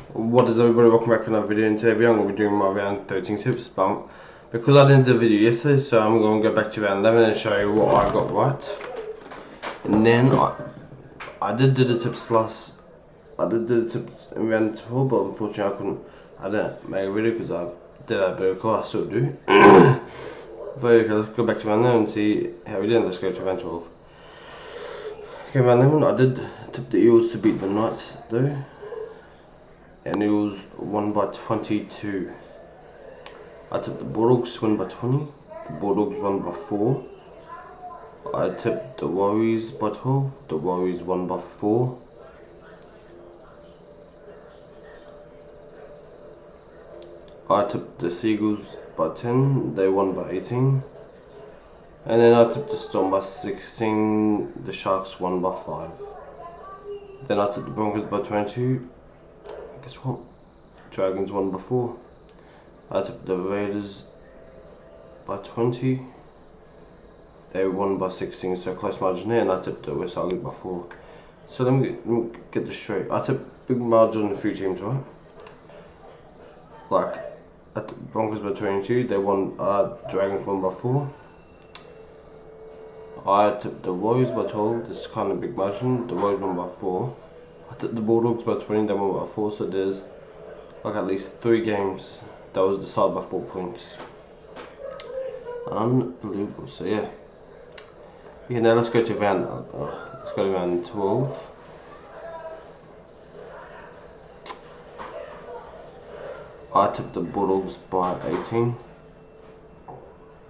What is everybody, welcome back to another video. In today's video I'm going to be doing my round 13 tips, but because I didn't do the video yesterday, so I'm going to go back to round 11 and show you what I got right. And then I did do the tips in round 12, but unfortunately I didn't make a video because I did have a bit of a call. I still do. But okay, let's go back to round 11 and see how we did. Let's go to round 12. Okay, round 11 I did tip the Eels to beat the Knights though. And Eels won by 22. I tipped the Bulldogs to win by 20. The Bulldogs won by 4. I tipped the Warriors by 12. The Warriors won by 4. I tipped the Seagulls by 10. They won by 18. And then I tipped the Storm by 16. The Sharks won by 5. Then I tipped the Broncos by 22. Guess what? Dragons won by 4. I tipped the Raiders by 20. They won by 16, so close margin there. And I tipped the West Tigers by 4. So let me get this straight. I tipped big margin on a few teams, right? Like I tipped Broncos by 22. They won. Dragons won by 4. I tipped the Warriors by 12. This is kind of big margin. The Warriors won by 4. I tipped the Bulldogs by 20, they won by 4, so there's like at least 3 games that was decided by 4 points. Unbelievable. So yeah. Now let's go to round 12. I tipped the Bulldogs by 18.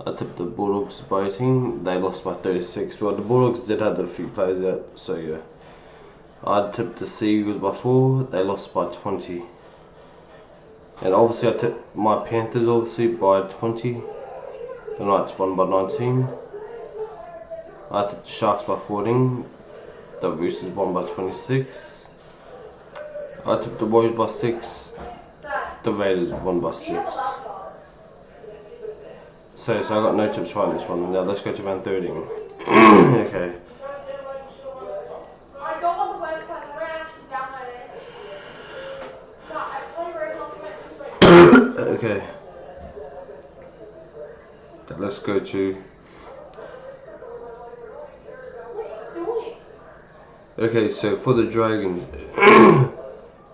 I tipped the Bulldogs by 18. They lost by 36. Well, the Bulldogs did have a few players out, so yeah. I tipped the Seagulls by 4, they lost by 20. And obviously I tipped my Panthers obviously by 20. The Knights won by 19. I tipped the Sharks by 14. The Roosters won by 26. I tipped the Warriors by 6. The Raiders won by 6. So I got no tips right in this one. Now let's go to round 13. Okay. Okay. Let's go to. Okay, so for the Dragons,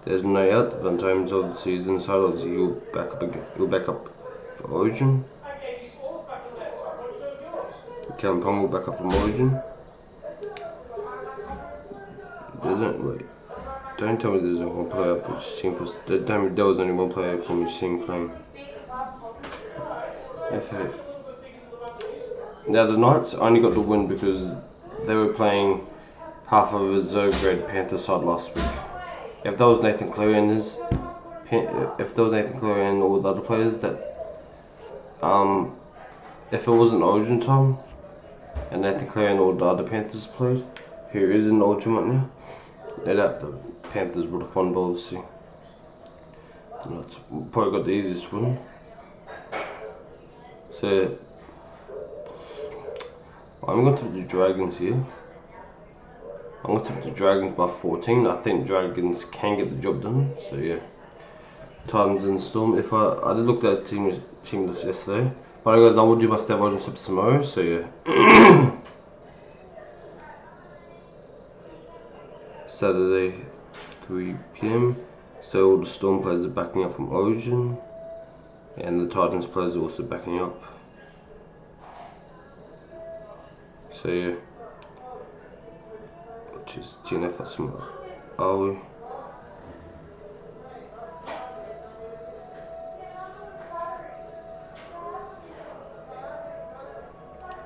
there's no out. Van James obviously is inside. Obviously, he'll back up for Origin. Callum Pong will back up from Origin. Wait. Don't tell me there's only one player for each team. There was only one player from each team playing. Okay. Now the Knights only got the win because they were playing half of a reserve grade Panther side last week. If that was Nathan Cleary and all the other players that, if it wasn't Origin time and Nathan Cleary and all the other Panthers played, who is in Origin right now, the Panthers would have won, but obviously the Knights probably got the easiest win. So I'm going to tip the Dragons here. I'm going to tip the Dragons by 14. I think Dragons can get the job done. So yeah, Titans and Storm. If I did look at the team list yesterday, but guys, I will do my Star Origin tips tomorrow. So yeah. Saturday, 3 PM. So all the Storm players are backing up from Origin, and the Titans players are also backing up. So yeah, which is TNF at some are we?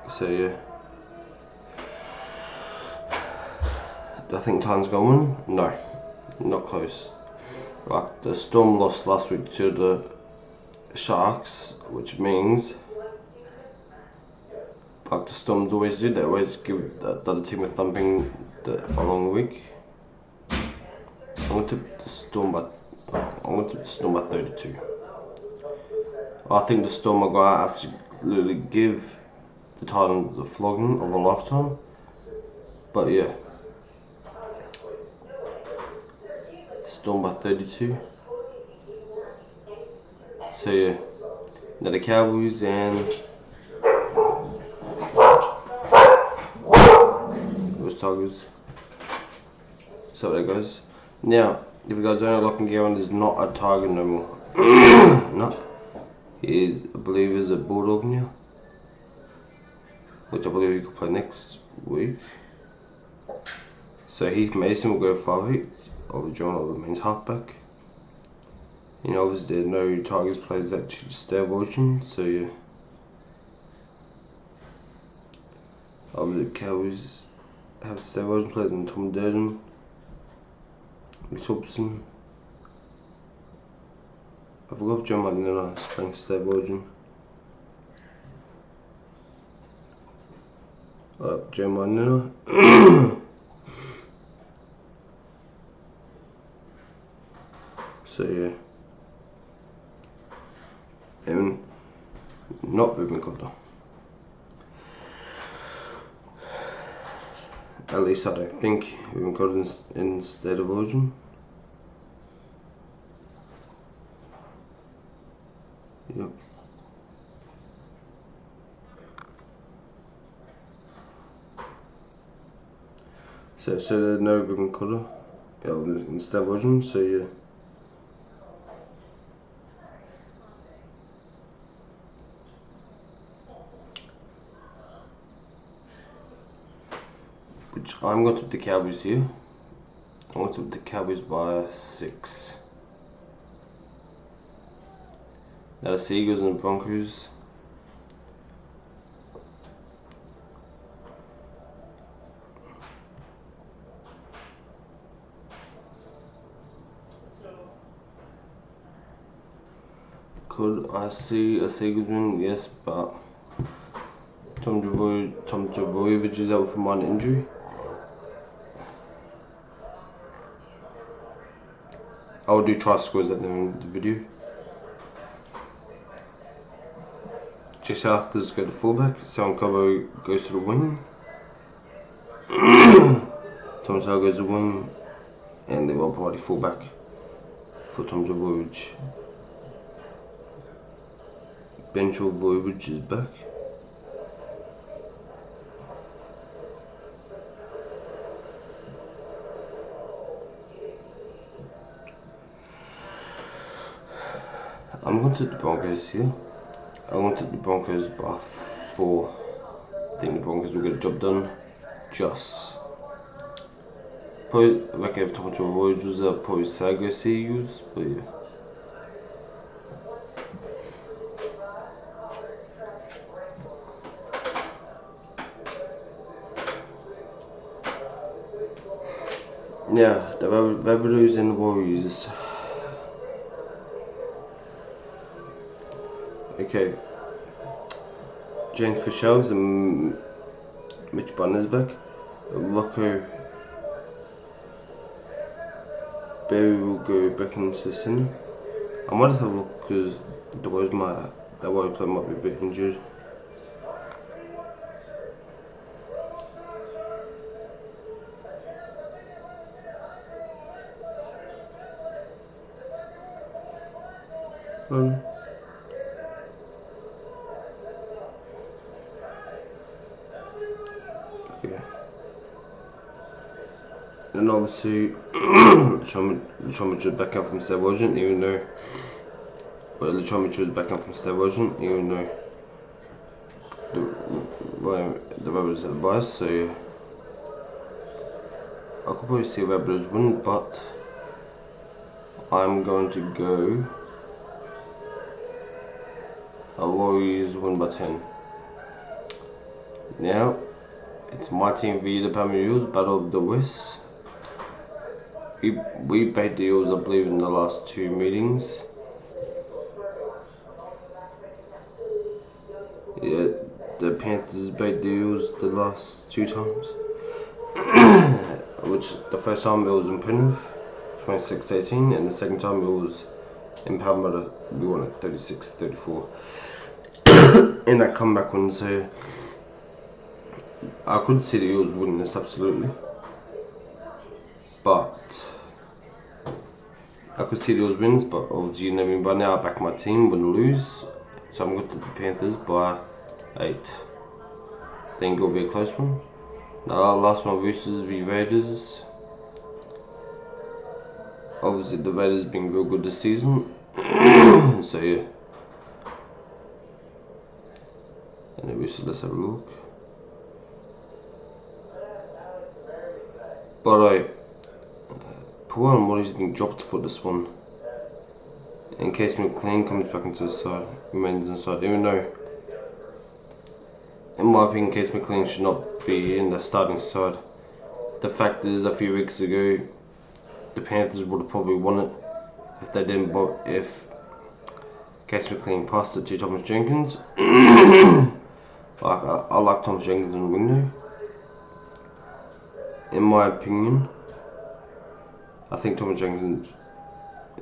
So yeah, do I think Titans gonna win? No, not close. Like the Storm lost last week to the Sharks, which means like the Storms always do, they always give the other team a thumping the following week. I'm going to tip the Storm by 32. I think the Storm are going to absolutely give the Titans the flogging of a lifetime. But yeah, Storm by 32. So yeah, now the Cowboys and those Tigers. So there goes. Now, if you guys don't know, Lachlan Gowan is not a Tiger no more. No, he is, I believe, is a Bulldog now, which I believe he could play next week. So Heath Mason will go 5'8", over John Oliver means halfback. You know, obviously there are no Tigers players that should stay Ocean, so yeah. Obviously the Cowboys have stay Ocean players and Tom Durden, Mick Hobson. I forgot if John Manila is playing stay Ocean. Joe Manila. So yeah. And not Ruben Cotter. At least I don't think Ruben Cotter instead of Origin. Yep. So there's no Ruben Cotter instead of Origin, so yeah. Which I'm going to put the Cowboys here. I want to put the Cowboys by 6. Now the Seagulls and the Broncos. Could I see a Seagulls win? Yes, but Tom Trbojevic is out for minor injury. I will do try scores at the end of the video. Jesse Arthur's go to fullback, Sam Cobo goes to the wing. Thomas Hale goes to the wing, and they will party fullback for Tom Trbojevic. Ben Trbojevic is back. I'm going to the Broncos here. I wanted the Broncos by 4. I think the Broncos will get the job done. Just. Probably, I reckon if Tom Trbojevic was there, probably Sago Seagulls, but yeah. Yeah, the Rabbitohs and the Warriors. Okay. James Fischels and Mitch Bunner's back. Rocco Berry will go back into the centre. I might just have a look because that Warriors player might be a bit injured. Okay. And obviously, Latromic is back out from Steve Washington, even though. Well, Latromic is back out from Steve Washington, even though the Rabbitohs had a bias, so yeah. I could probably see Rabbitohs win, but I'm going to go. Warriors win by 10. Now, it's my team v the Parramatta Eels, Battle of the West. We beat the Eels, I believe, in the last 2 meetings. Yeah, the Panthers beat the Eels the last 2 times. Which, the first time it was in Penrith, 26-18, and the second time it was in Parramatta, we won it 36-34. In that comeback one, so I could see the Eels winning this absolutely, but I could see those wins, but obviously you know me by now. I back my team win or lose, so I'm going to the Panthers by 8. Think it'll be a close one. Now last one, Roosters v Raiders. Obviously the Raiders been real good this season, so yeah. And the Roosters, let's have a look. But Paul and Molly's been dropped for this one. In case McLean comes back into the side, remains inside, even though, in my opinion, Case McLean should not be in the starting side. The fact is, a few weeks ago, the Panthers would have probably won it if they didn't. But if Case McLean passed it to Thomas Jenkins, I like Thomas Jenkins on the wing now. In my opinion, I think Thomas Jenkins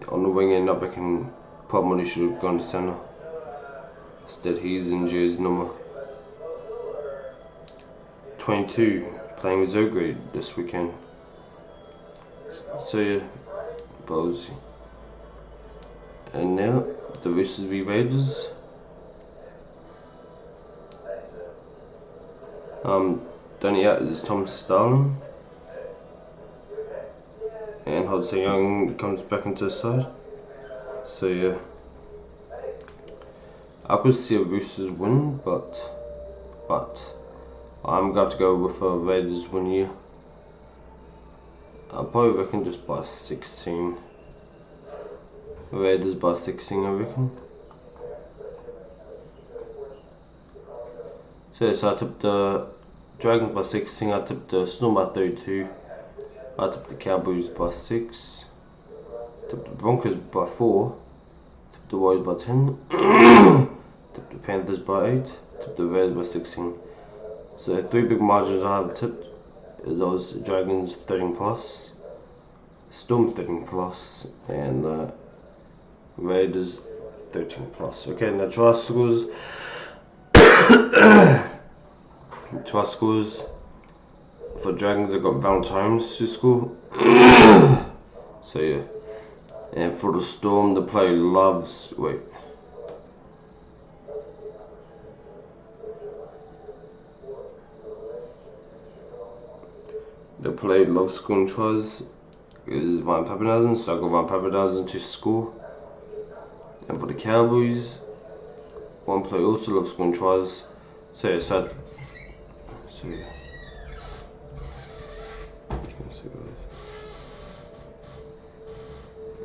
on the wing end, I reckon probably should have gone to centre. Instead, he's in jersey number 22, playing with Zograde this weekend. So yeah, Bosey. And now the Roosters v Raiders. Donny out is Tom Starling, and Hudson Young comes back into the side. So yeah, I could see a Roosters win, but I'm going to go with a Raiders win here. I probably reckon just by 16. Raiders by 16, I reckon. So I tipped the Dragons by 16, I tipped the Storm by 32, I tipped the Cowboys by 6, tipped the Broncos by 4, tipped the Warriors by 10, tipped the Panthers by 8, tipped the Raiders by 16. So 3 big margins I have tipped. Those Dragons 13 plus, Storm 13 plus, and Raiders 13 plus. Okay, now try scores. Try scores for Dragons. I got Valentine's to score. So yeah, and for the Storm, the player loves. Wait. The player loves scoring tries is Van Pappenhausen, so I got Van Pappenhausen to score. And for the Cowboys, one player also loves scoring tries, so yeah, so yeah.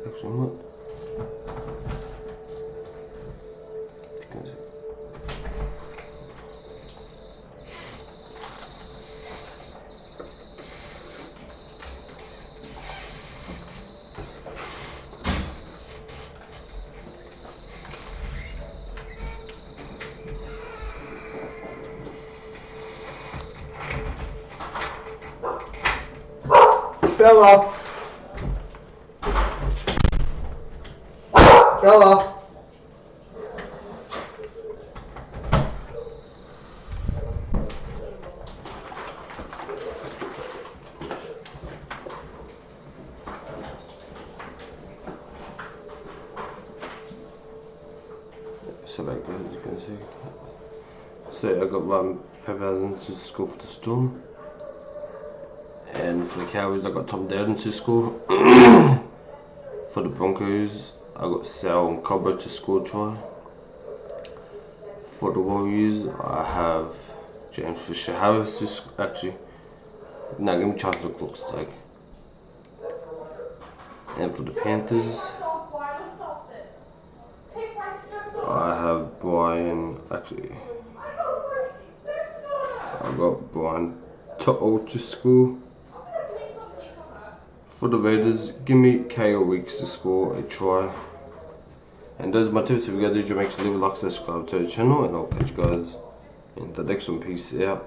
Actually, what? Fell off. So like that, as you can see. So I got Van Pappenhausen to score for the Storm. And for the Cowboys, I got Tom Darden to score. For the Broncos, I got Sal and Cobra to score try. For the Warriors, I have James Fisher-Harris to actually. No, give me a chance to look like. And for the Panthers, I have Brian. Actually, I got Brian to score. For the Raiders, give me KO Weeks to score a try. And those are my tips. If you guys did, make sure to leave a like, subscribe to the channel, and I'll catch you guys in the next one. Peace out.